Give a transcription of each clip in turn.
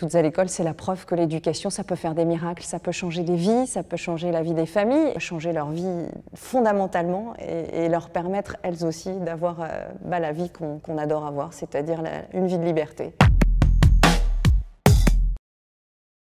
Toutes à l'école, c'est la preuve que l'éducation, ça peut faire des miracles, ça peut changer des vies, ça peut changer la vie des familles, changer leur vie fondamentalement et leur permettre, elles aussi, d'avoir la vie qu'on adore avoir, c'est-à-dire une vie de liberté.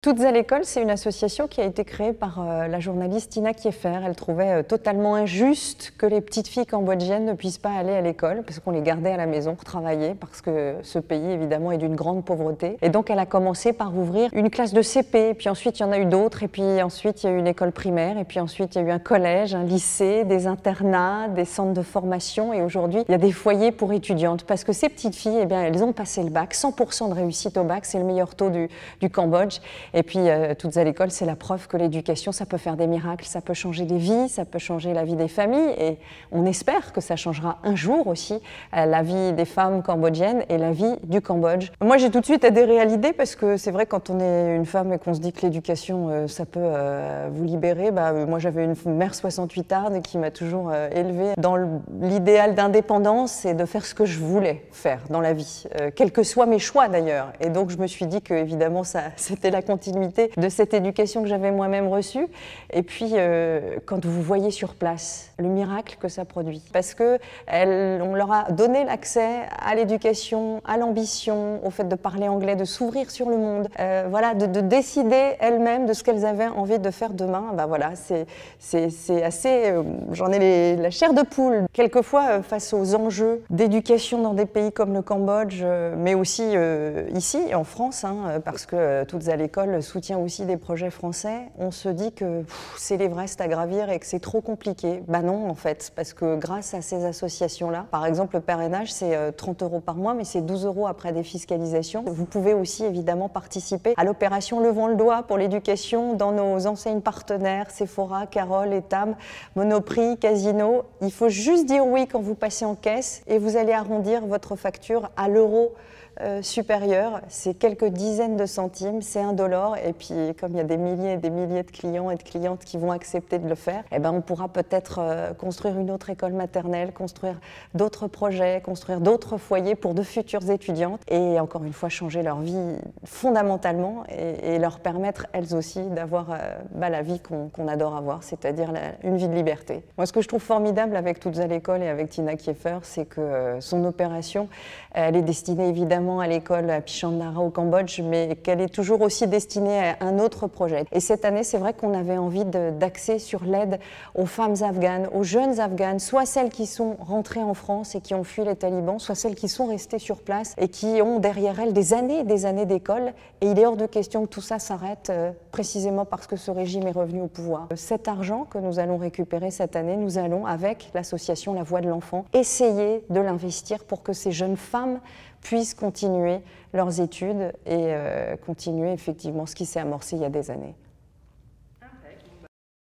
Toutes à l'école, c'est une association qui a été créée par la journaliste Tina Kieffer. Elle trouvait totalement injuste que les petites filles cambodgiennes ne puissent pas aller à l'école parce qu'on les gardait à la maison pour travailler, parce que ce pays évidemment est d'une grande pauvreté. Et donc elle a commencé par ouvrir une classe de CP, puis ensuite il y en a eu d'autres, et puis ensuite il y a eu une école primaire, et puis ensuite il y a eu un collège, un lycée, des internats, des centres de formation, et aujourd'hui il y a des foyers pour étudiantes, parce que ces petites filles, eh bien, elles ont passé le bac, 100% de réussite au bac, c'est le meilleur taux du Cambodge. Et puis, Toutes à l'école, c'est la preuve que l'éducation, ça peut faire des miracles, ça peut changer des vies, ça peut changer la vie des familles. Et on espère que ça changera un jour aussi la vie des femmes cambodgiennes et la vie du Cambodge. Moi, j'ai tout de suite adhéré à l'idée parce que c'est vrai, quand on est une femme et qu'on se dit que l'éducation, ça peut vous libérer, moi, j'avais une mère 68arde qui m'a toujours élevée dans l'idéal d'indépendance et de faire ce que je voulais faire dans la vie, quels que soient mes choix d'ailleurs. Et donc, je me suis dit que, évidemment, c'était la continuité de cette éducation que j'avais moi-même reçue. Et puis, quand vous voyez sur place le miracle que ça produit, parce qu'on leur a donné l'accès à l'éducation, à l'ambition, au fait de parler anglais, de s'ouvrir sur le monde, voilà, de décider elles-mêmes de ce qu'elles avaient envie de faire demain. Voilà, c'est assez... j'en ai la chair de poule. Quelquefois, face aux enjeux d'éducation dans des pays comme le Cambodge, mais aussi ici, en France, parce que Toutes à l'école soutient aussi des projets français, on se dit que c'est l'Everest à gravir et que c'est trop compliqué. Non, en fait, parce que grâce à ces associations-là, par exemple, le parrainage, c'est 30 € par mois, mais c'est 12 € après défiscalisation. Vous pouvez aussi, évidemment, participer à l'opération Levons le doigt pour l'éducation dans nos enseignes partenaires, Sephora, Carole, Etam, Monoprix, Casino. Il faut juste dire oui quand vous passez en caisse et vous allez arrondir votre facture à l'euro supérieur. C'est quelques dizaines de centimes, c'est $1. Et puis, comme il y a des milliers et des milliers de clients et de clientes qui vont accepter de le faire, on pourra peut-être construire une autre école maternelle, construire d'autres projets, construire d'autres foyers pour de futures étudiantes et encore une fois changer leur vie fondamentalement et leur permettre elles aussi d'avoir la vie qu'on adore avoir, c'est-à-dire une vie de liberté. Moi, ce que je trouve formidable avec Toutes à l'école et avec Tina Kieffer, c'est que son opération, elle est destinée évidemment à l'école à Pichandara au Cambodge, mais qu'elle est toujours aussi destinée à un autre projet. Et cette année, c'est vrai qu'on avait envie d'axer sur l'aide aux femmes afghanes, aux jeunes afghanes, soit celles qui sont rentrées en France et qui ont fui les talibans, soit celles qui sont restées sur place et qui ont derrière elles des années d'école. Et il est hors de question que tout ça s'arrête précisément parce que ce régime est revenu au pouvoir. Cet argent que nous allons récupérer cette année, nous allons, avec l'association La Voix de l'Enfant, essayer de l'investir pour que ces jeunes femmes puissent continuer leurs études et continuer effectivement ce qui s'est amorcé il y a des années.